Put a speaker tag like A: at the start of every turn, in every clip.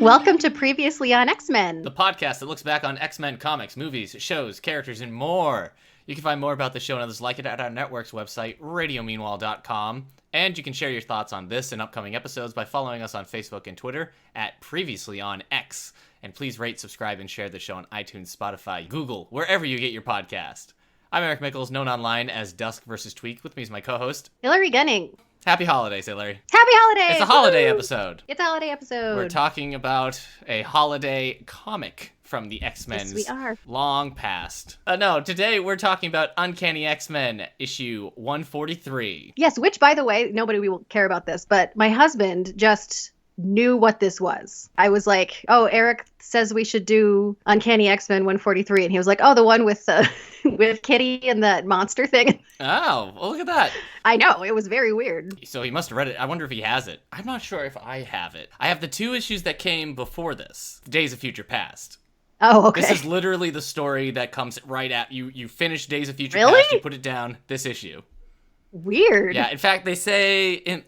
A: Welcome to Previously on X-Men.
B: The podcast that looks back on X-Men comics, movies, shows, characters, and more. You can find more about the show and others like it at our network's website, radiomeanwhile.com. And you can share your thoughts on this and upcoming episodes by following us on Facebook and Twitter at Previously on X. And please rate, subscribe, and share the show on iTunes, Spotify, Google, wherever you get your podcast. I'm Eric Mickles, known online as Dusk vs. Tweak. With me is my co-host,
A: Hilary Gunning.
B: Happy holidays, Hilary.
A: Happy holidays!
B: It's a holiday episode.
A: It's a holiday episode.
B: We're talking about a holiday comic from the X-Men's
A: Yes, we are.
B: long past. No, today we're talking about Uncanny X-Men issue 143.
A: Yes, which, by the way, nobody will care about this, but my husband just knew what this was. I was like, oh, Eric says we should do Uncanny X-Men 143, and he was like, oh, the one with with Kitty and that monster thing.
B: Oh, well, look at that.
A: I know, it was very weird.
B: So he must have read it. I wonder if he has it. I'm not sure if I have it. I have the two issues that came before this, Days of Future Past.
A: Oh, okay.
B: This is literally the story that comes right at you. You finish Days of Future
A: Really?
B: Past, you put it down, this issue.
A: Weird.
B: Yeah, in fact, they say in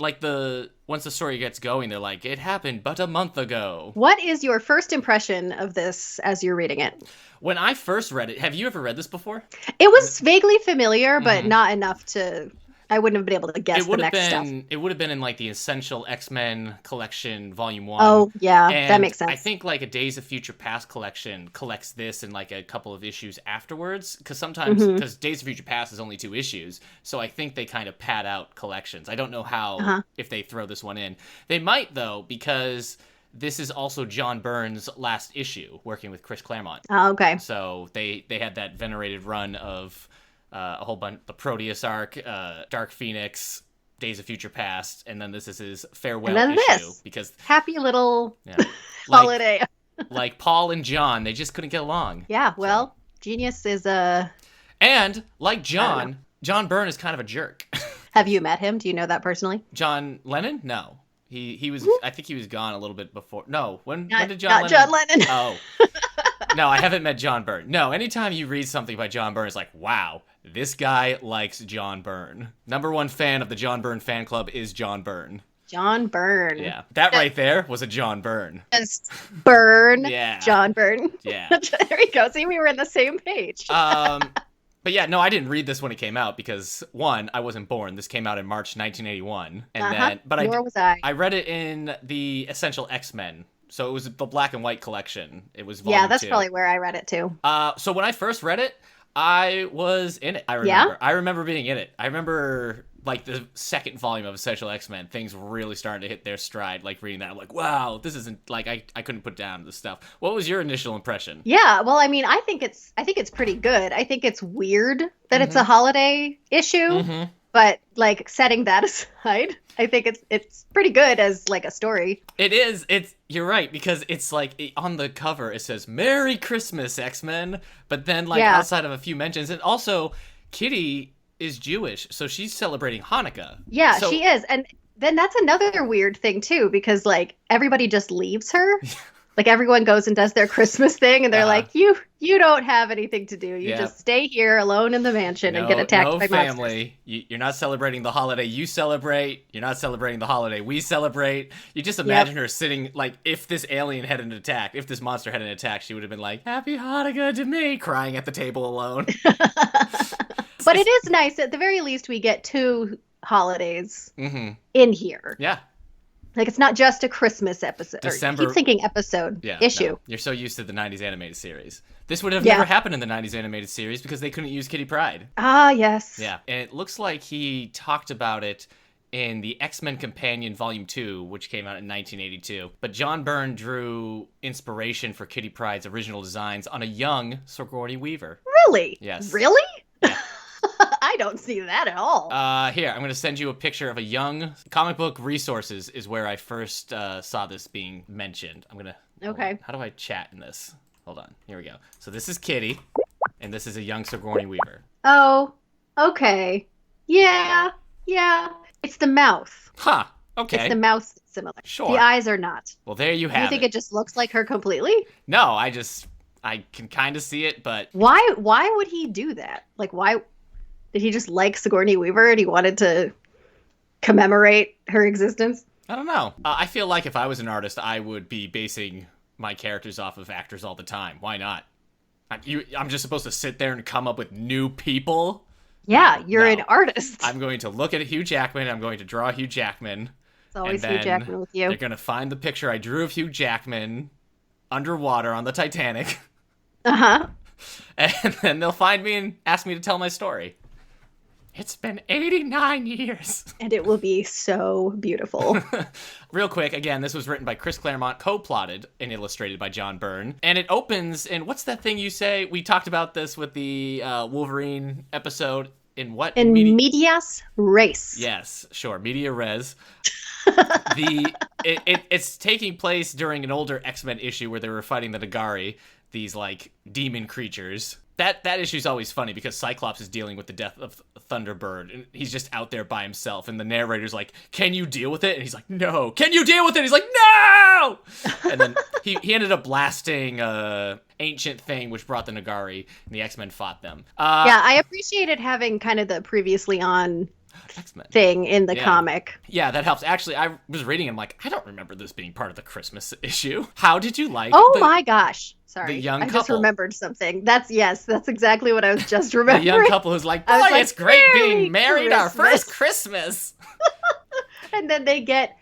B: once the story gets going, they're like, it happened but a month ago.
A: What is your first impression of this as you're reading it?
B: When I first read it, have you ever read this before?
A: It was vaguely familiar, but not enough to... I wouldn't have been able to guess the next stuff.
B: It would have been in like the Essential X-Men collection, Volume 1.
A: Oh, yeah,
B: and
A: that makes sense.
B: I think like a Days of Future Past collection collects this and like a couple of issues afterwards. Because sometimes, because Days of Future Past is only 2 issues, so I think they kind of pad out collections. I don't know how, if they throw this one in. They might, though, because this is also John Byrne's last issue, working with Chris Claremont.
A: Oh, okay.
B: So they had that venerated run of... a whole bunch, the Proteus arc, Dark Phoenix, Days of Future Past, and then this is his farewell
A: and then
B: issue.
A: This
B: Because
A: happy little holiday.
B: Like Paul and John, they just couldn't get along.
A: Yeah, well, Genius is a...
B: And like John Byrne is kind of a jerk.
A: Have you met him? Do you know that personally?
B: John Lennon? No. He was, I think he was gone a little bit before. No, when did
A: John Lennon? John Lennon.
B: Oh. No, I haven't met John Byrne. No, anytime you read something by John Byrne, it's like, wow, this guy likes John Byrne. #1 fan of the John Byrne fan club is John Byrne.
A: John Byrne.
B: Yeah, that right there was a John Byrne.
A: Just Byrne.
B: Yeah.
A: John Byrne.
B: Yeah.
A: There we go. See, we were on the same page.
B: But yeah, no, I didn't read this when it came out because, one, I wasn't born. This came out in March 1981. And then, but
A: Nor was I.
B: I read it in the Essential X-Men. So it was the black and white collection. It was volume 2.
A: Yeah, that's probably where I read it too.
B: So when I first read it, I was in it. I remember being in it. I remember like the second volume of Essential X-Men, things really starting to hit their stride. Like reading that, I'm like, wow, this isn't like I couldn't put down this stuff. What was your initial impression?
A: Yeah, well, I mean, I think it's pretty good. I think it's weird that it's a holiday issue, but like setting that aside, I think it's pretty good as like a story.
B: It is. You're right, because it's like on the cover it says "Merry Christmas, X-Men," but then like outside of a few mentions, and also Kitty is Jewish, so she's celebrating Hanukkah.
A: Yeah, she is, and then that's another weird thing too, because like everybody just leaves her. Like everyone goes and does their Christmas thing, and they're like, "You don't have anything to do. You just stay here alone in the mansion and get attacked by
B: family.
A: monsters."
B: You're not celebrating the holiday you celebrate. You're not celebrating the holiday we celebrate. You just imagine her sitting, like, if this alien hadn't attacked, if this monster hadn't attacked, she would have been like, "Happy Hanukkah to me," crying at the table alone.
A: But it is nice. At the very least, we get 2 holidays in here.
B: Yeah.
A: Like, it's not just a Christmas episode.
B: December.
A: I keep thinking episode, issue.
B: No, you're so used to the 90s animated series. This would have never happened in the 90s animated series because they couldn't use Kitty Pryde.
A: Ah, yes.
B: Yeah, and it looks like he talked about it in the X-Men Companion Volume 2, which came out in 1982. But John Byrne drew inspiration for Kitty Pryde's original designs on a young Sigourney Weaver.
A: Really?
B: Yes.
A: Really?
B: Yeah.
A: I don't see that at all.
B: Here, I'm going to send you a picture of a young comic book resources is where I first saw this being mentioned. I'm going to...
A: Okay.
B: How do I chat in this? Hold on. Here we go. So this is Kitty, and this is a young Sigourney Weaver.
A: Oh, okay. Yeah. It's the mouth.
B: Huh. Okay.
A: It's the mouth that's similar.
B: Sure.
A: The eyes are not.
B: Well, there you have it.
A: You think it just looks like her completely?
B: No, I can kind of see it, but...
A: Why would he do that? Like, why... Did he just like Sigourney Weaver and he wanted to commemorate her existence?
B: I don't know. I feel like if I was an artist, I would be basing my characters off of actors all the time. Why not? I'm just supposed to sit there and come up with new people?
A: Yeah, you're
B: No.
A: an artist.
B: I'm going to look at Hugh Jackman. I'm going to draw Hugh Jackman.
A: It's always
B: and
A: Hugh
B: then
A: Jackman with you.
B: They're going to find the picture I drew of Hugh Jackman underwater on the Titanic.
A: Uh-huh.
B: And then they'll find me and ask me to tell my story. It's been 89 years.
A: And it will be so beautiful.
B: Real quick, again, this was written by Chris Claremont, co-plotted and illustrated by John Byrne. And it opens, and what's that thing you say? We talked about this with the Wolverine episode. In what?
A: In medias res.
B: Yes, sure. Media res. It's taking place during an older X-Men issue where they were fighting the Nagari, these like demon creatures. That issue's always funny because Cyclops is dealing with the death of Thunderbird, and he's just out there by himself, and the narrator's like, "Can you deal with it?" And he's like, "No." "Can you deal with it?" He's like, "No!" And then he ended up blasting ancient thing which brought the Nagari, and the X-Men fought them.
A: Yeah, I appreciated having kind of the previously on
B: X-Men
A: thing in the comic.
B: Yeah, that helps. Actually, I was reading and I'm like, I don't remember this being part of the Christmas issue. How did you like
A: my gosh. Sorry.
B: the young
A: I
B: couple?
A: just remembered something. That's exactly what I was just remembering.
B: The young couple who's like, boy,
A: like,
B: it's great
A: "Merry
B: being married our
A: Christmas."
B: first Christmas.
A: And then they get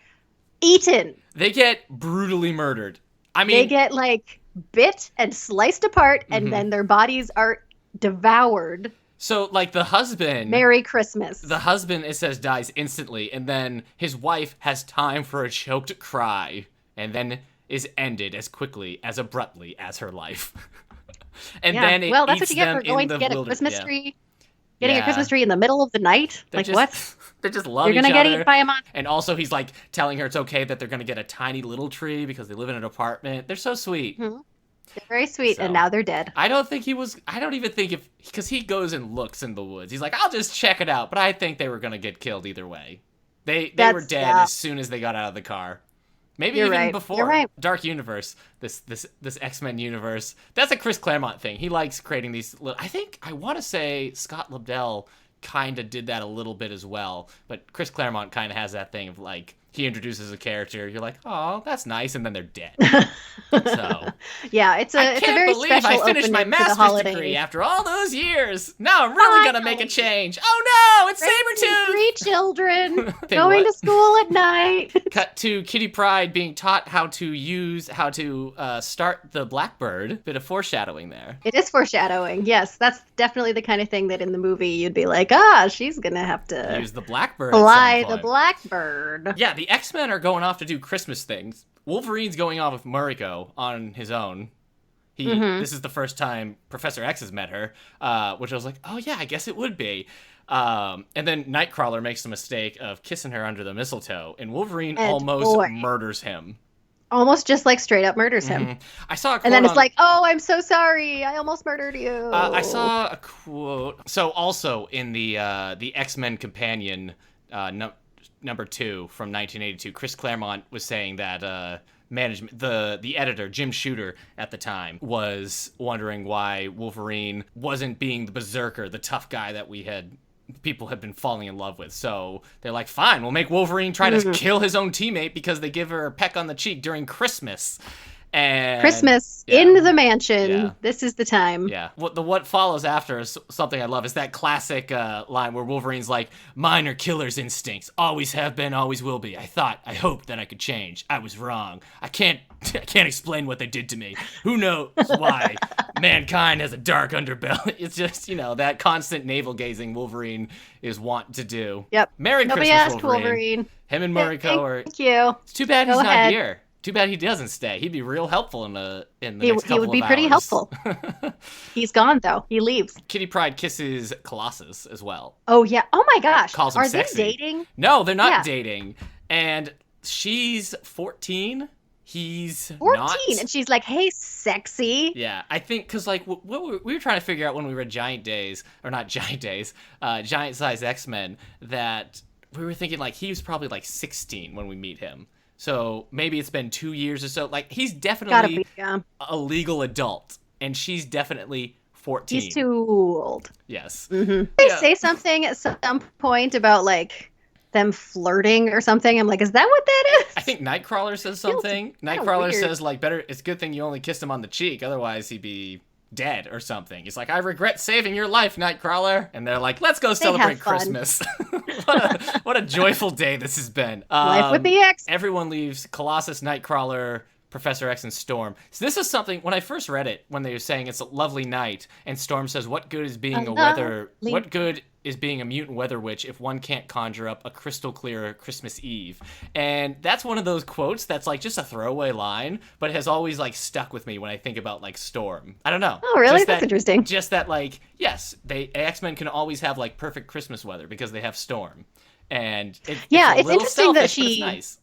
A: eaten.
B: They get brutally murdered. I mean,
A: They get like bit and sliced apart, and then their bodies are devoured.
B: so like the husband,
A: Merry Christmas.
B: the husband, it says, dies instantly, and then his wife has time for a choked cry, and then is ended as quickly, as abruptly as her life. And then it
A: that's what
B: eats
A: you get
B: them
A: for going
B: in
A: to
B: the
A: get a
B: wilderness.
A: Christmas
B: Yeah.
A: tree. Getting
B: Yeah.
A: a Christmas tree in the middle of the night?
B: They're
A: Like,
B: just,
A: what?
B: They just love
A: You're
B: each
A: going to get
B: other.
A: eaten by a monster.
B: And also he's like telling her it's okay that they're going to get a tiny little tree because they live in an apartment. They're so sweet.
A: They're very sweet,
B: So-
A: and now they're dead.
B: I don't even think because he goes and looks in the woods. He's like, I'll just check it out. But I think they were going to get killed either way. They were dead as soon as they got out of the car. Maybe
A: You're
B: even
A: right.
B: before.
A: You're right.
B: Dark Universe, this X-Men universe. That's a Chris Claremont thing. He likes creating these I want to say Scott Lobdell kind of did that a little bit as well. But Chris Claremont kind of has that thing of like, he introduces a character, you're like, oh, that's nice, and then they're dead. So
A: Yeah, it's a
B: I can't
A: very
B: believe
A: special
B: I finished my
A: opening for the
B: master's
A: holidays.
B: degree after all those years. Now I'm really gonna make a change. Oh no, it's Sabretooth!
A: 3 children
B: They
A: going
B: what?
A: to school at night.
B: Cut to Kitty Pryde being taught how to start the Blackbird. Bit of foreshadowing there.
A: It is foreshadowing. Yes, that's definitely the kind of thing that in the movie you'd be like, she's gonna have to
B: Use the Blackbird. at
A: fly
B: some
A: the
B: point.
A: blackbird.
B: Yeah, the X-Men are going off to do Christmas things. Wolverine's going off with Mariko on his own. This is the first time Professor X has met her, which I was like, oh yeah, I guess it would be. And then Nightcrawler makes the mistake of kissing her under the mistletoe, and Wolverine
A: And
B: almost
A: boy.
B: murders him.
A: Almost just like straight up murders him.
B: I saw a quote
A: And then it's
B: on-
A: like, oh, I'm so sorry. I almost murdered you.
B: I saw a quote. So also in the X-Men Companion number 2 from 1982, Chris Claremont was saying that management, the editor Jim Shooter at the time, was wondering why Wolverine wasn't being the berserker, the tough guy that people had been falling in love with. So they're like, fine, we'll make Wolverine try to kill his own teammate because they give her a peck on the cheek during Christmas. And
A: Christmas
B: yeah.
A: in the mansion.
B: Yeah.
A: This is the time.
B: Yeah. What follows after is something I love. Is that classic line where Wolverine's like, mine are killer's instincts. Always have been, always will be. I hoped that I could change. I was wrong. I can't explain what they did to me. Who knows why mankind has a dark underbelly. It's just, that constant navel-gazing Wolverine is wont to do.
A: Yep.
B: Merry
A: Nobody
B: Christmas,
A: asked
B: Wolverine. Him and Mariko are...
A: Thank you.
B: It's too bad he's
A: Go
B: not
A: ahead.
B: here. Too bad he doesn't stay. He'd be real helpful in the next
A: He
B: couple
A: would be
B: of
A: pretty
B: hours.
A: helpful. He's gone, though. He leaves.
B: Kitty Pryde kisses Colossus as well.
A: Oh, yeah. Oh, my gosh.
B: Calls him
A: Are
B: sexy.
A: they dating?
B: No, they're not
A: Yeah.
B: dating. And she's 14. He's
A: 14.
B: not.
A: And she's like, hey, sexy.
B: Yeah, I think because like what we were trying to figure out when we read Giant Size X-Men, that we were thinking like he was probably like 16 when we meet him. So maybe it's been 2 years or so. Like he's
A: Gotta
B: definitely
A: be, yeah.
B: a legal adult, and she's definitely 14.
A: He's too old.
B: Yes.
A: They say something at some point about like them flirting or something. I'm like, is that what that is?
B: I think Nightcrawler says something. Nightcrawler says, like, better, it's a good thing you only kissed him on the cheek, otherwise he'd be dead or something. He's like, I regret saving your life, Nightcrawler. And they're like, let's go celebrate Christmas. what a joyful day this has been.
A: Life with the X.
B: Everyone leaves. Colossus, Nightcrawler, Professor X, and Storm. So this is something, when I first read it, when they were saying it's a lovely night, and Storm says, what good is being what good is being a mutant weather witch if one can't conjure up a crystal clear Christmas Eve? And that's one of those quotes that's like just a throwaway line, but has always like stuck with me when I think about like Storm. I don't know.
A: Oh, really? That's interesting.
B: Just that, like, yes, X-Men can always have like perfect Christmas weather because they have Storm. And it's
A: interesting that
B: it's nice.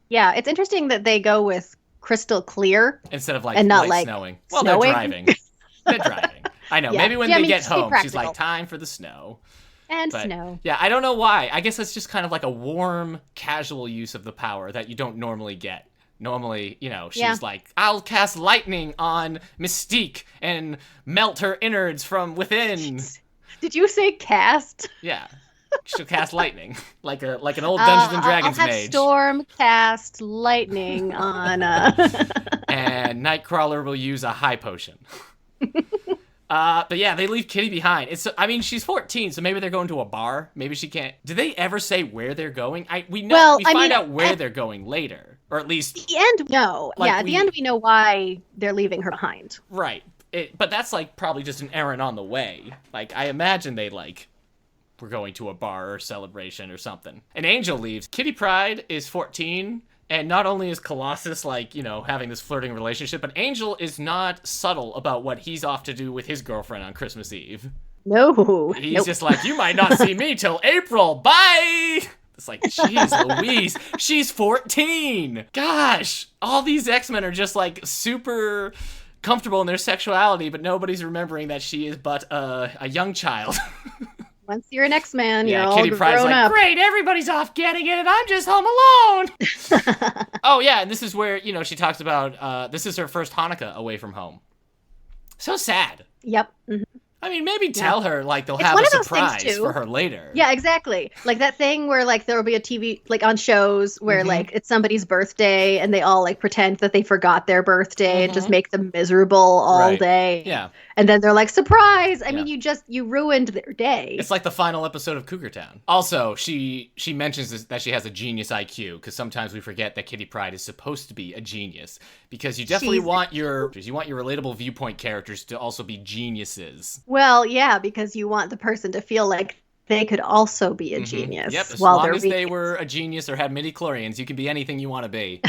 A: Yeah, it's interesting that they go with crystal clear
B: instead of like
A: and not
B: light
A: like
B: snowing. Well,
A: snowing.
B: they're driving. They're driving. I know. Maybe when they get home, she's like, time for the snow.
A: But, snow.
B: Yeah, I don't know why. I guess it's just kind of like a warm, casual use of the power that you don't normally get. Normally, you know, she's like, I'll cast lightning on Mystique and melt her innards from within.
A: Did you say cast?
B: Yeah. She'll cast lightning, like an old Dungeons and Dragons
A: I'll have
B: mage.
A: Storm cast lightning on.
B: And Nightcrawler will use a high potion. But yeah, they leave Kitty behind. She's 14, so maybe they're going to a bar. Maybe she can't. Do they ever say where they're going? We find out where they're going later, or at least
A: at the end. No, like at the end we know why they're leaving her behind.
B: Right, but that's like probably just an errand on the way. Like I imagine they like. We're going to a bar or celebration or something. And Angel leaves. Kitty Pryde is 14, and not only is Colossus, like, you know, having this flirting relationship, but Angel is not subtle about what he's off to do with his girlfriend on Christmas Eve.
A: No.
B: He's just like, you might not see me till April. Bye! It's like, jeez Louise, she's 14! Gosh! All these X-Men are just, like, super comfortable in their sexuality, but nobody's remembering that she is but a young child.
A: Once you're an X-Man, you're all
B: Kitty Pryde's
A: grown
B: like,
A: up.
B: Great, everybody's off getting it, and I'm just home alone. Oh, yeah, and this is where, you know, she talks about, this is her first Hanukkah away from home. So sad.
A: Yep. Mm-hmm.
B: I mean, maybe tell her, like, they'll have a surprise for her later.
A: Yeah, exactly. Like that thing where, like, there will be a TV, like, on shows where, like, it's somebody's birthday and they all, like, pretend that they forgot their birthday and just make them miserable all day.
B: Yeah.
A: And then they're like, surprise! I mean, you ruined their day.
B: It's like the final episode of Cougar Town. Also, she mentions that she has a genius IQ, because sometimes we forget that Kitty Pryde is supposed to be a genius. Because you definitely want your relatable viewpoint characters to also be geniuses.
A: Well, yeah, because you want the person to feel like they could also be a genius.
B: Yep, as long as they were a genius or had midi-chlorians, you can be anything you want to be.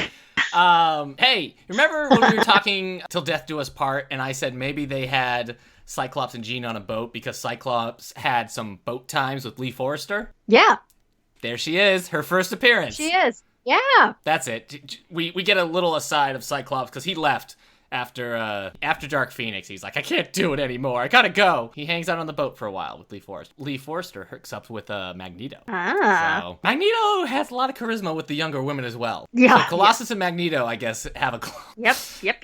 B: Hey, remember when we were talking Till Death Do Us Part, and I said maybe they had Cyclops and Jean on a boat because Cyclops had some boat times with Lee Forrester?
A: Yeah.
B: There she is, her first appearance.
A: She is. Yeah.
B: That's it. We get a little aside of Cyclops because he left after Dark Phoenix. He's like, I can't do it anymore. I gotta go. He hangs out on the boat for a while with Lee Forrester. Lee Forrester hooks up with Magneto. So Magneto has a lot of charisma with the younger women as well.
A: Yeah.
B: So Colossus and Magneto, I guess, have a club.
A: Yep.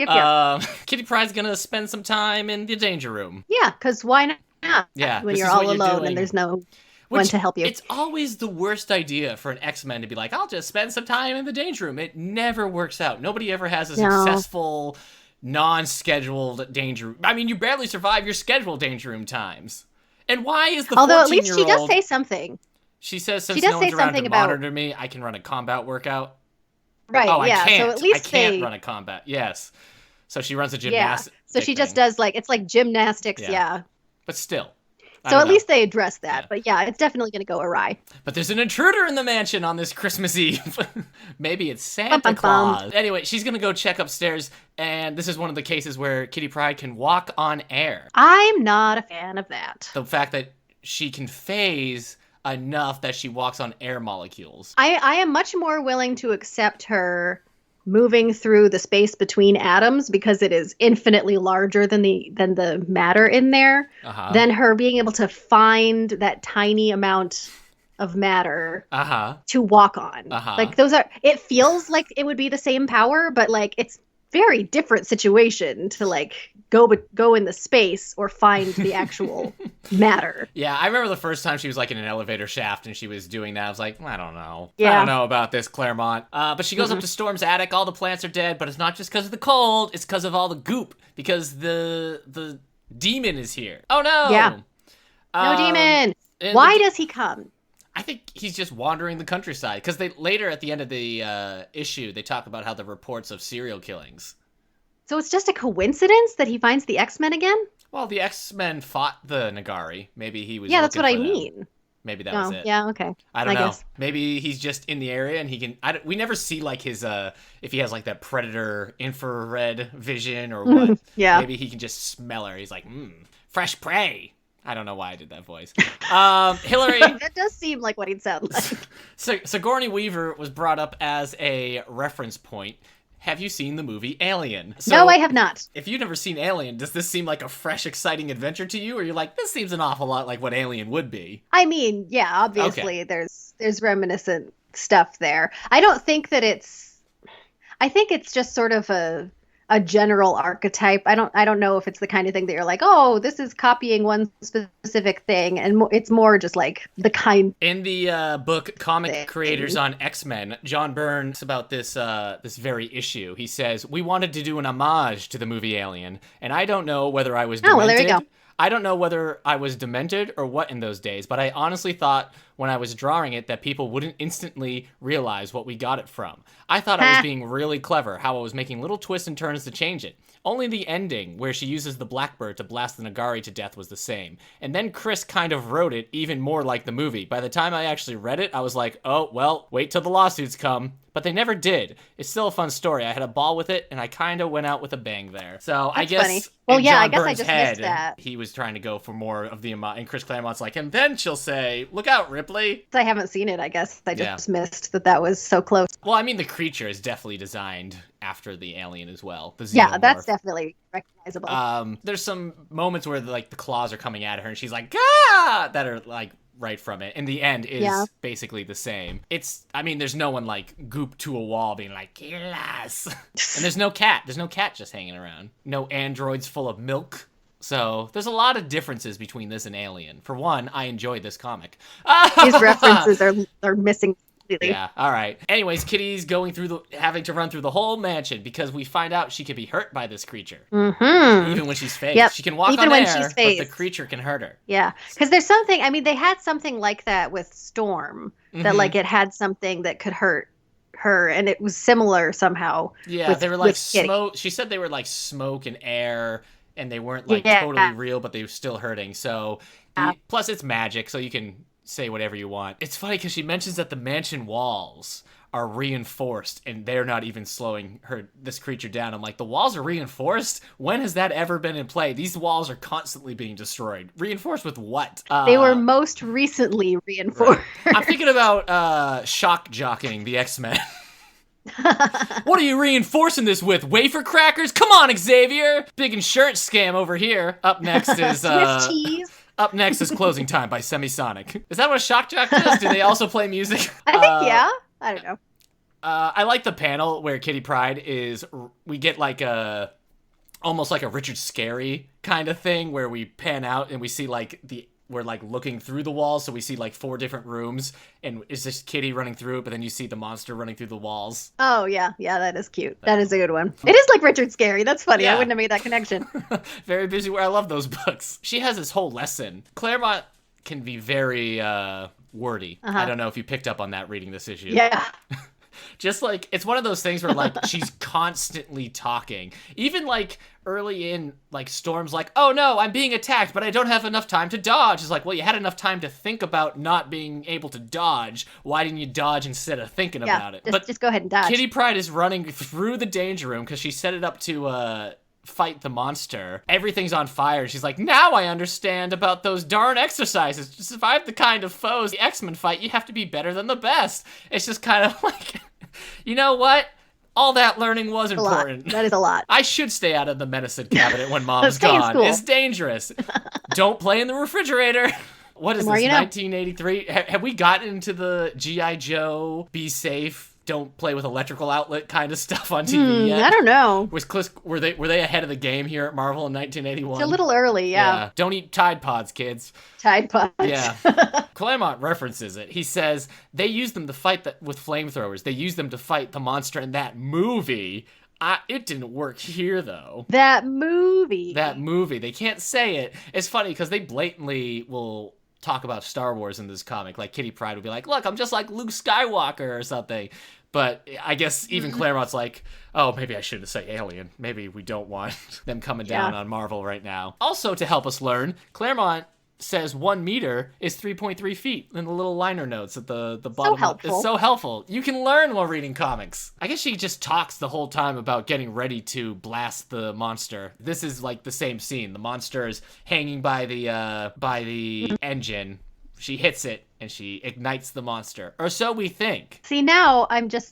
B: Kitty Pryde's gonna spend some time in the Danger Room.
A: Yeah, because why not?
B: Yeah.
A: When you're all alone and there's no one to help you.
B: It's always the worst idea for an X-Men to be like, I'll just spend some time in the Danger Room. It never works out. Nobody ever has a successful, non-scheduled danger. I mean, you barely survive your scheduled Danger Room times. And why is the 14-year-old...
A: Although at least she does say something.
B: She says, since no one's around to monitor me, I can run a combat workout.
A: Right,
B: oh,
A: yeah.
B: I can't.
A: So at least
B: I can't run a combat. Yes. So she runs a gymnastics.
A: Yeah. So she just does, like, it's like gymnastics, yeah.
B: But still.
A: So at least they address that. Yeah. But yeah, it's definitely going to go awry.
B: But there's an intruder in the mansion on this Christmas Eve. Maybe it's Santa Claus. Anyway, she's going to go check upstairs. And this is one of the cases where Kitty Pryde can walk on air.
A: I'm not a fan of that.
B: The fact that she can phase enough that she walks on air molecules.
A: I am much more willing to accept her moving through the space between atoms because it is infinitely larger than the matter in there, than her being able to find that tiny amount of matter to walk on. Like those are, it feels like it would be the same power, but like it's very different situation to like go in the space or find the actual matter.
B: Yeah, I remember the first time she was like in an elevator shaft and she was doing that. I was like, I don't know. I
A: Yeah.
B: don't know about this, Claremont. But she goes up to Storm's attic. All the plants are dead, but it's not just because of the cold. It's because of all the goop. Because the demon is here. Oh no!
A: Yeah. No demon.
B: and
A: Why does he come?
B: I think he's just wandering the countryside. Because they later at the end of the issue, they talk about how the reports of serial killings.
A: So it's just a coincidence that he finds the X-Men again?
B: Well, the X-Men fought the Nagari. Maybe he was.
A: Yeah, that's what I
B: them.
A: mean.
B: Maybe that was it.
A: Yeah, okay.
B: I don't know.
A: Guess.
B: Maybe he's just in the area and he can. We never see like his if he has like that predator infrared vision or what.
A: Yeah.
B: Maybe he can just smell her. He's like, fresh prey. I don't know why I did that voice. Hilary.
A: That does seem like what he'd sound like.
B: Sigourney Weaver was brought up as a reference point. Have you seen the movie Alien? So,
A: no, I have not.
B: If you've never seen Alien, does this seem like a fresh, exciting adventure to you? Or you're like, this seems an awful lot like what Alien would be?
A: I mean, yeah, obviously there's reminiscent stuff there. I don't think that I think it's just sort of a general archetype. I don't know if it's the kind of thing that you're like, oh, this is copying one specific thing, and it's more just like the kind.
B: In the book Comic Creators on X-Men, John Byrne's about this this very issue. He says, we wanted to do an homage to the movie Alien, and I don't know whether I was demented.
A: Oh, well, there you go.
B: I don't know whether I was demented or what in those days, but I honestly thought when I was drawing it that people wouldn't instantly realize what we got it from. I thought I was being really clever, how I was making little twists and turns to change it. Only the ending, where she uses the Blackbird to blast the Nagari to death, was the same. And then Chris kind of wrote it even more like the movie. By the time I actually read it, I was like, oh, well, wait till the lawsuits come. But they never did. It's still a fun story. I had a ball with it, and I kind of went out with a bang there. So I guess
A: funny. Well,
B: in
A: yeah,
B: John
A: I guess I
B: Byrne's
A: just
B: head,
A: missed that.
B: he was trying to go for more of the amount. And Chris Claremont's like, and then she'll say, look out, Ripley.
A: I haven't seen it, I guess. I just missed that was so close.
B: Well, I mean, the creature is definitely designed after the alien as well. The
A: yeah,
B: xenomorph.
A: that's definitely recognizable.
B: There's some moments where like the claws are coming at her, and she's like, "Ah!" that are like right from it. And the end is basically the same. I mean, there's no one like goop to a wall being like, "Kill us," and there's no cat. There's no cat just hanging around. No androids full of milk. So there's a lot of differences between this and Alien. For one, I enjoyed this comic.
A: These references are missing.
B: Yeah, all right. Anyways, Kitty's having to run through the whole mansion because we find out she can be hurt by this creature.
A: Mm-hmm.
B: Even when she's phased.
A: Yep.
B: She can walk
A: Even
B: on
A: when
B: air,
A: she's
B: but
A: phased.
B: the creature can hurt her.
A: Yeah, because there's something, I mean, they had something like that with Storm, that like it had something that could hurt her, and it was similar somehow.
B: Yeah, they were like smoke. She said they were like smoke and air, and they weren't like totally real, but they were still hurting. So, plus it's magic, so you can say whatever you want. It's funny because she mentions that the mansion walls are reinforced and they're not even slowing this creature down. I'm like, the walls are reinforced? When has that ever been in play? These walls are constantly being destroyed. Reinforced with what?
A: They were most recently reinforced.
B: Right. I'm thinking about shock jockeying the X-Men. What are you reinforcing this with? Wafer crackers? Come on, Xavier! Big insurance scam over here. Up next is
A: Swiss cheese.
B: Up next is Closing Time by Semisonic. Is that what a shock jock does? Do they also play music?
A: I think, yeah. I don't know.
B: I like the panel where Kitty Pryde we get like almost like a Richard Scarry kind of thing where we pan out and we see like we're like looking through the walls, so we see like 4 different rooms, and it's just Kitty running through it, but then you see the monster running through the walls.
A: Oh, yeah. Yeah, that is cute. That is a good one. It is like Richard Scarry. That's funny.
B: Yeah.
A: I wouldn't have made that connection.
B: Very busy where I love those books. She has this whole lesson. Claremont can be very wordy. I don't know if you picked up on that reading this issue.
A: Yeah.
B: Just like, it's one of those things where like she's constantly talking. Even like early in, like Storm's like, oh no, I'm being attacked, but I don't have enough time to dodge. It's like, well, you had enough time to think about not being able to dodge. Why didn't you dodge instead of thinking about it?
A: Just go ahead and dodge.
B: Kitty Pryde is running through the danger room because she set it up to fight the monster. Everything's on fire. She's like, now I understand about those darn exercises. To survive the kind of foes the X-Men fight, you have to be better than the best. It's just kind of like, you know what? All that learning was important.
A: That is a lot.
B: I should stay out of the medicine cabinet when Mom's
A: Stay in
B: gone.
A: school.
B: It's dangerous. Don't play in the refrigerator. What is this, 1983? Have we gotten into the G.I. Joe, be safe, don't play with electrical outlet kind of stuff on TV yet?
A: I don't know.
B: Were they ahead of the game here at Marvel in 1981?
A: It's a little early, yeah.
B: Don't eat Tide Pods, kids.
A: Tide Pods.
B: Yeah. Claremont references it. He says they used them to fight with flamethrowers. They used them to fight the monster in that movie. It didn't work here, though.
A: That movie.
B: They can't say it. It's funny because they blatantly will talk about Star Wars in this comic. Like, Kitty Pryde would be like, look, I'm just like Luke Skywalker or something. But I guess even Claremont's like, oh, maybe I shouldn't say Alien. Maybe we don't want them coming down on Marvel right now. Also, to help us learn, Claremont says 1 meter is 3.3 feet in the little liner notes at the bottom.
A: So helpful.
B: It's so helpful. You can learn while reading comics. I guess she just talks the whole time about getting ready to blast the monster. This is like the same scene. The monster is hanging by the engine. She hits it and she ignites the monster, or so we think.
A: See, now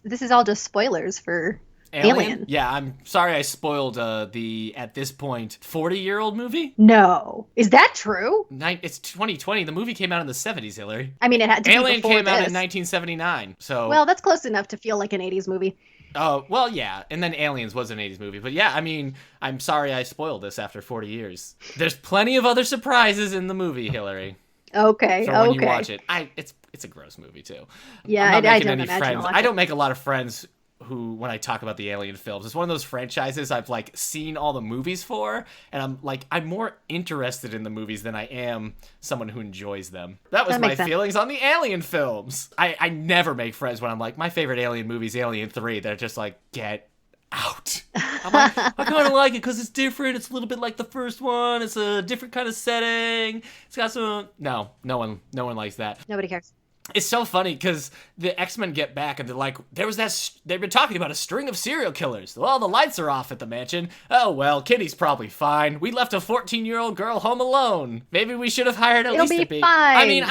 A: this is all just spoilers for Alien.
B: Yeah, I'm sorry I spoiled the, at this point, 40-year-old movie.
A: No. Is that true?
B: It's 2020. The movie came out in the 70s, Hilary.
A: I mean, it had to
B: Alien
A: be before
B: came out
A: this.
B: in 1979, so...
A: Well, that's close enough to feel like an 80s movie.
B: Oh, well, yeah, and then Aliens was an 80s movie. But yeah, I mean, I'm sorry I spoiled this after 40 years. There's plenty of other surprises in the movie, Hilary.
A: Okay,
B: so when you watch it, it's a gross movie, too.
A: Yeah,
B: I'm not
A: I
B: making
A: don't
B: any
A: imagine
B: friends.
A: I'll watch
B: I
A: it.
B: don't make a lot of friends who, when I talk about the Alien films, it's one of those franchises I've like seen all the movies for, and I'm more interested in the movies than I am someone who enjoys them. That was my feelings on the Alien films. I never make friends when I'm like, my favorite Alien movie is Alien 3. They're just like, get out. I'm like, I kind of like it because it's different. It's a little bit like the first one. It's a different kind of setting. It's got some... No one likes that.
A: Nobody cares.
B: It's so funny because the X-Men get back and they're like, they've been talking about a string of serial killers. Well, the lights are off at the mansion. Oh, well, Kitty's probably fine. We left a 14-year-old girl home alone. Maybe we should have hired at least a baby.
A: Fine.
B: I mean,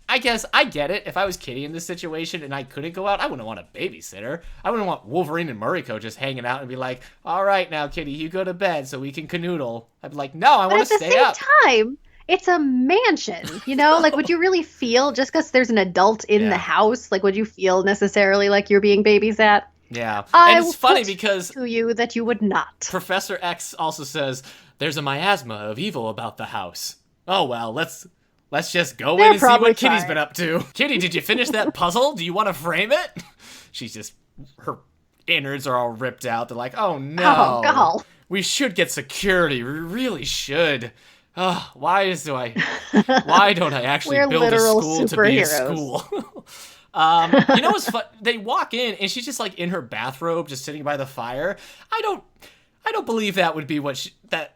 B: I guess I get it. If I was Kitty in this situation and I couldn't go out, I wouldn't want a babysitter. I wouldn't want Wolverine and Muriko just hanging out and be like, all right, now, Kitty, you go to bed so we can canoodle. I'd be like, no, I want to stay up.
A: At the same time, it's a mansion, you know? Like, would you really feel, just because there's an adult in the house, like, would you feel necessarily like you're being babysat?
B: Yeah. And it's funny
A: put
B: because...
A: to you that you would not.
B: Professor X also says, there's a miasma of evil about the house. Oh, well, let's just go in and see what Kitty's been up to. Kitty, did you finish that puzzle? Do you want to frame it? She's just... Her innards are all ripped out. They're like, oh, no.
A: Oh, God.
B: We should get security. We really should. Why don't I actually build a school to be a school? You know what's fun? They walk in and she's just like in her bathrobe, just sitting by the fire. I don't believe that would be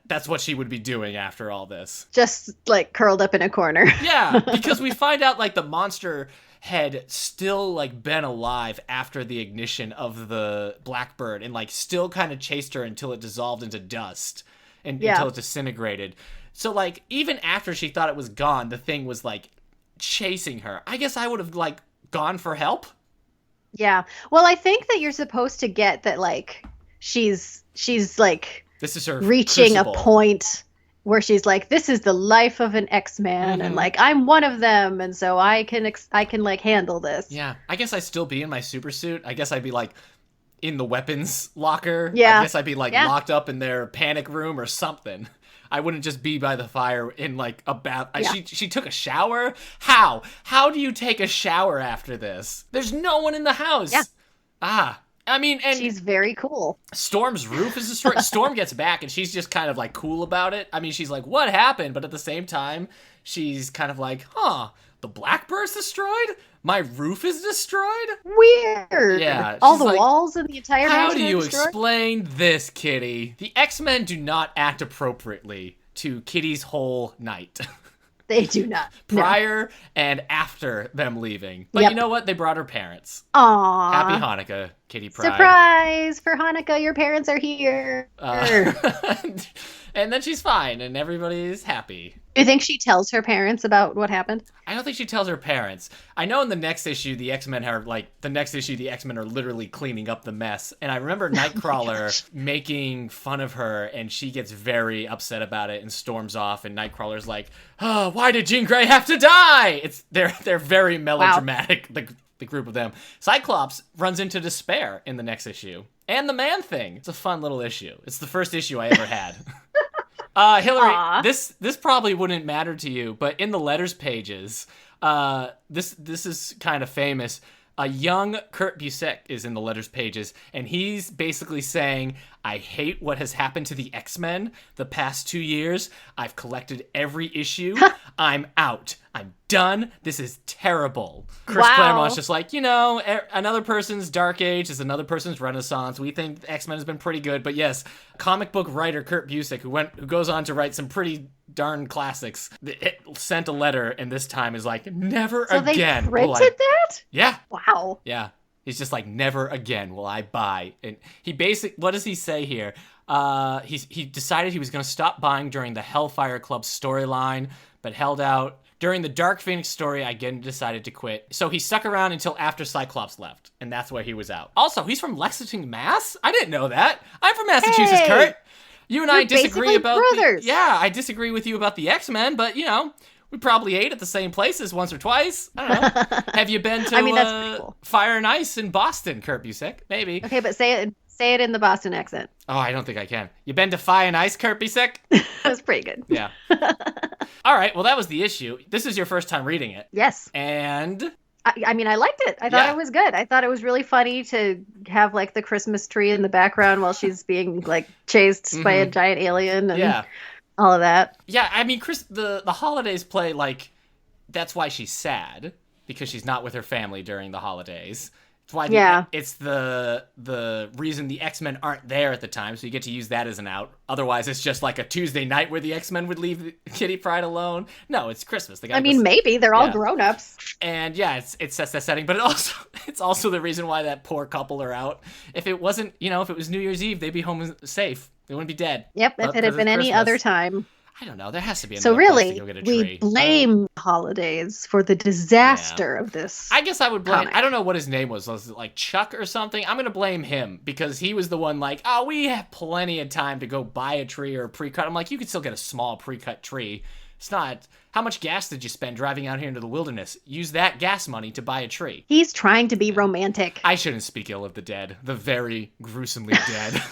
B: that's what she would be doing after all this.
A: Just like curled up in a corner.
B: Yeah, because we find out like the monster had still like been alive after the ignition of the Blackbird and like still kind of chased her until it dissolved into dust and until it disintegrated. So, like, even after she thought it was gone, the thing was, like, chasing her. I guess I would have, like, gone for help.
A: Yeah. Well, I think that you're supposed to get that, like, she's like,
B: this is her
A: reaching
B: crucible.
A: A point where she's like, this is the life of an X-Man, and, like, I'm one of them, and so I can like, handle this.
B: Yeah. I guess I'd still be in my super suit. I guess I'd be, like, in the weapons locker.
A: Yeah.
B: I guess I'd be, like, locked up in their panic room or something. I wouldn't just be by the fire in, like, a bath. Yeah. She took a shower? How? How do you take a shower after this? There's no one in the house. Yeah. I mean, and...
A: She's very cool.
B: Storm's roof is destroyed. Storm gets back, and she's just kind of, like, cool about it. I mean, she's like, what happened? But at the same time, she's kind of like, the Blackbird's destroyed? My roof is destroyed?
A: Weird.
B: Yeah.
A: All the walls in the entire mansion
B: How do you
A: destroyed?
B: explain this, Kitty? The X-Men do not act appropriately to Kitty's whole night.
A: They do not.
B: Prior and after them leaving. But you know what? They brought her parents.
A: Aww.
B: Happy Hanukkah, Kitty Pryde.
A: Surprise! For Hanukkah, your parents are here.
B: And then she's fine, and everybody's happy.
A: Do you think she tells her parents about what happened?
B: I don't think she tells her parents. I know in the next issue, the X-Men are literally cleaning up the mess. And I remember Nightcrawler making fun of her, and she gets very upset about it and storms off. And Nightcrawler's like, "Oh, why did Jean Grey have to die?" They're very melodramatic. the group of them. Cyclops runs into despair in the next issue. And the Man-Thing. It's a fun little issue. It's the first issue I ever had. Hilary,
A: Aw.
B: this probably wouldn't matter to you, but in the letters pages, this is kind of famous. A young Kurt Busiek is in the letters pages, and he's basically saying, I hate what has happened to the X-Men the past 2 years. I've collected every issue. I'm out. I'm done. This is terrible. Chris Claremont's just like, another person's Dark Age is another person's Renaissance. We think X-Men has been pretty good, but yes, comic book writer Kurt Busiek, who goes on to write some pretty darn classics, it sent a letter, and this time is like, never again.
A: So they printed that?
B: Yeah.
A: Wow.
B: Yeah. He's just like, never again will I buy. And what does he say here? He decided he was going to stop buying during the Hellfire Club storyline, but held out. During the Dark Phoenix story, I again decided to quit. So he stuck around until after Cyclops left, and that's where he was out. Also, he's from Lexington, Mass? I didn't know that. I'm from Massachusetts,
A: Hey,
B: Kurt. You and I
A: you're
B: disagree
A: basically
B: about
A: brothers.
B: I disagree with you about the X-Men, but we probably ate at the same places once or twice. I don't know. Have you been to
A: that's pretty cool.
B: Fire and Ice in Boston, Kurt Busiek? Maybe.
A: Okay, but say it in the Boston accent.
B: Oh, I don't think I can. You been to Fire and Ice, Kurt Busiek?
A: That was pretty good.
B: Yeah. All right, well, that was the issue. This is your first time reading it.
A: Yes.
B: And
A: I liked it. I thought it was good. I thought it was really funny to have like the Christmas tree in the background while she's being like chased by a giant alien and all of that.
B: Yeah, I mean, the holidays play like that's why she's sad, because she's not with her family during the holidays. It's why it's the reason the X-Men aren't there at the time, so you get to use that as an out. Otherwise, it's just like a Tuesday night where the X-Men would leave Kitty Pryde alone. No, it's Christmas.
A: Maybe they're all grown-ups.
B: And it sets that setting, but it's also the reason why that poor couple are out. If it wasn't, if it was New Year's Eve, they'd be home safe. They wouldn't be dead.
A: Yep, if it had been any other time.
B: I don't know. There has to be
A: So
B: another place
A: really,
B: to go get a tree.
A: we blame holidays for the disaster of this.
B: I guess I would blame.
A: comic.
B: I don't know what his name was. Was it like Chuck or something? I'm gonna blame him because he was the one like, oh, we have plenty of time to go buy a tree or a pre-cut. I'm like, you could still get a small pre-cut tree. It's not. How much gas did you spend driving out here into the wilderness? Use that gas money to buy a tree.
A: He's trying to be romantic.
B: I shouldn't speak ill of the dead. The very gruesomely dead.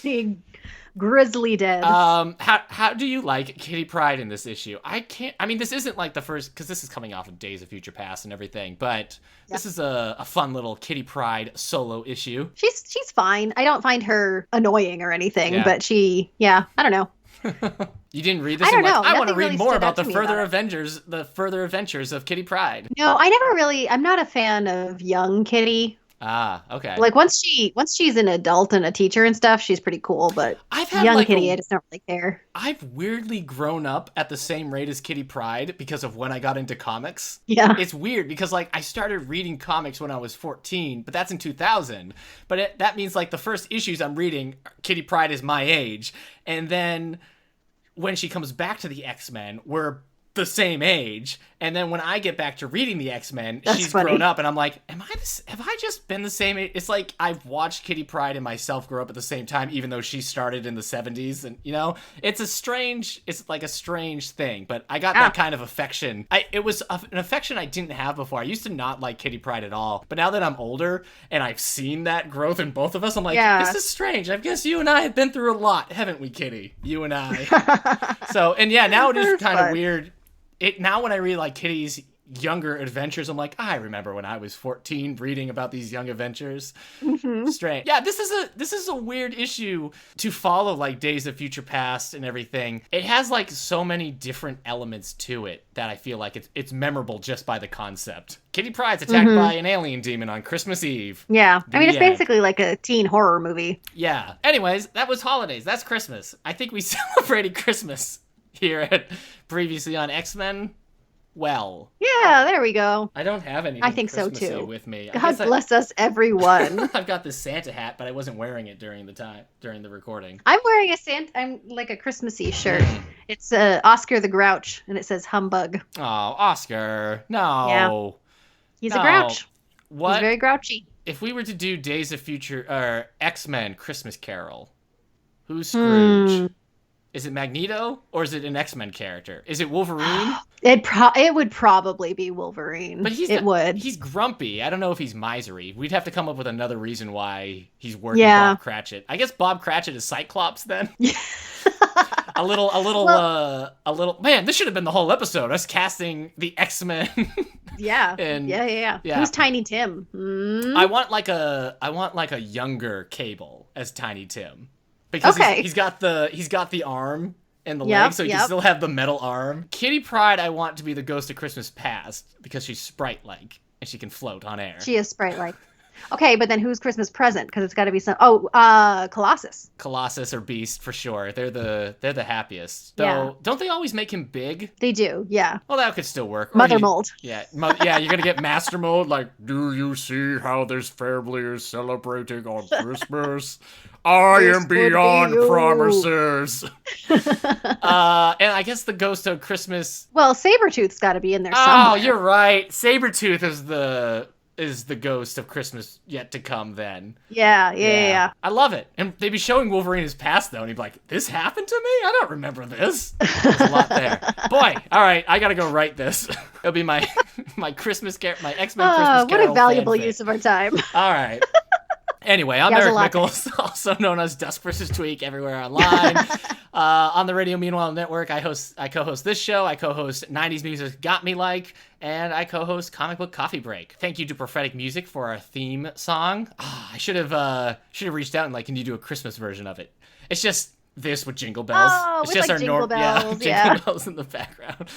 A: The grizzly dead.
B: How do you like Kitty Pryde in this issue? This isn't like the first, because this is coming off of Days of Future Past and everything, but this is a fun little Kitty Pryde solo issue.
A: She's fine. I don't find her annoying or anything, but I don't know.
B: You didn't read this?
A: I don't know.
B: I want to
A: Nothing
B: read
A: really
B: more
A: stood
B: about
A: out
B: the
A: to me
B: further
A: about it.
B: adventures of Kitty Pryde.
A: No, I'm not a fan of young Kitty.
B: Ah, okay.
A: Like once she's an adult and a teacher and stuff, she's pretty cool, but
B: I've had
A: young Kitty, I just don't really care.
B: I've weirdly grown up at the same rate as Kitty Pryde because of when I got into comics.
A: Yeah.
B: It's weird because like I started reading comics when I was 14, but that's in 2000. But that means like the first issues I'm reading, Kitty Pryde is my age, and then when she comes back to the X-Men, we're the same age, and then when I get back to reading the X-Men, she's grown up, and I'm like, have I just been the same age? It's like I've watched Kitty Pryde and myself grow up at the same time, even though she started in the 70s, and it's like a strange thing, but I got that kind of affection. It was an affection I didn't have before. I used to not like Kitty Pryde at all, but now that I'm older and I've seen that growth in both of us, I'm like, this is strange. I guess you and I have been through a lot, haven't we, Kitty? You and I. So, and now it is kind of weird. Now when I read like Kitty's younger adventures, I'm like, I remember when I was 14 reading about these young adventures. Mm-hmm. Strange. Yeah, this is a weird issue to follow, like Days of Future Past and everything. It has like so many different elements to it that I feel like it's memorable just by the concept. Kitty Pryde's attacked by an alien demon on Christmas Eve.
A: Yeah. It's basically like a teen horror movie.
B: Yeah. Anyways, that was holidays. That's Christmas. I think we celebrated Christmas here at Previously on X-Men. Well,
A: yeah, there we go.
B: I don't have anything.
A: I think
B: Christmassy
A: so too.
B: With me,
A: God bless us, everyone.
B: I've got this Santa hat, but I wasn't wearing it during the recording.
A: I'm wearing I'm like a Christmassy shirt. It's Oscar the Grouch, and it says humbug.
B: Oh, Oscar, no.
A: Yeah. He's a grouch.
B: What?
A: He's very grouchy.
B: If we were to do Days of Future or X-Men Christmas Carol, who's Scrooge? Is it Magneto or is it an X-Men character? Is it Wolverine?
A: It would probably be Wolverine.
B: But
A: He's
B: grumpy. I don't know if he's misery. We'd have to come up with another reason why he's working Bob Cratchit. I guess Bob Cratchit is Cyclops then. a little. Man, this should have been the whole episode. Us casting the X-Men.
A: Yeah. Who's Tiny Tim?
B: I want like a younger Cable as Tiny Tim. Because he's got the arm and the leg, so he can still have the metal arm. Kitty Pryde, I want to be the ghost of Christmas Past because she's Sprite-like and she can float on air.
A: She is Sprite-like. Okay, but then who's Christmas Present? Because it's got to be Colossus.
B: Colossus or Beast for sure. They're the happiest. Though, don't they always make him big?
A: They do, yeah.
B: Well, that could still work.
A: Mother Mold.
B: Yeah, you're gonna get Master Mold. Like, do you see how this family is celebrating on Christmas? I am beyond promises. And I guess the ghost of Christmas.
A: Well, Sabretooth's got to be in there somewhere.
B: Oh, you're right. Sabretooth is the ghost of Christmas yet to come then.
A: Yeah.
B: I love it. And they'd be showing Wolverine his past, though, and he'd be like, this happened to me? I don't remember this. There's a lot there. Boy, all right, I gotta go write this. It'll be my my X-Men Christmas Carol.
A: What a valuable use of our time.
B: All right. Anyway, I'm Eric Nichols, also known as Dusk vs. Tweak everywhere online. On the Radio Meanwhile Network, I co-host this show. I co-host 90s Music Got Me Like, and I co-host Comic Book Coffee Break. Thank you to Prophetic Music for our theme song. I should have reached out and can you do a Christmas version of it? It's just this with jingle bells.
A: Oh,
B: it's
A: with
B: just our
A: jingle bells.
B: Jingle bells in the background.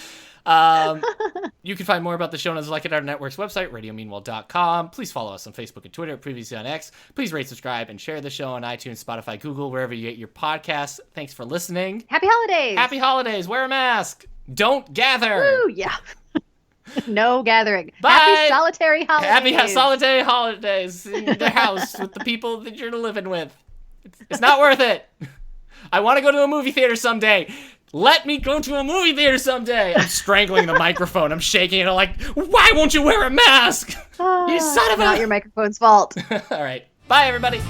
B: You can find more about the show notes at our network's website, radiomeanwhile.com. Please follow us on Facebook and Twitter, previously on X. Please rate, subscribe, and share the show on iTunes, Spotify, Google, wherever you get your podcasts. Thanks for listening.
A: Happy holidays.
B: Happy holidays. Wear a mask. Don't gather.
A: Woo, yeah. No gathering.
B: Bye.
A: Happy solitary holidays.
B: Happy solitary holidays in the house with the people that you're living with. It's not worth it. I want to go to a movie theater someday. Let me go to a movie theater someday. I'm strangling the microphone. I'm shaking it like, why won't you wear a mask? You son of a...
A: Not your microphone's fault.
B: All right. Bye, everybody.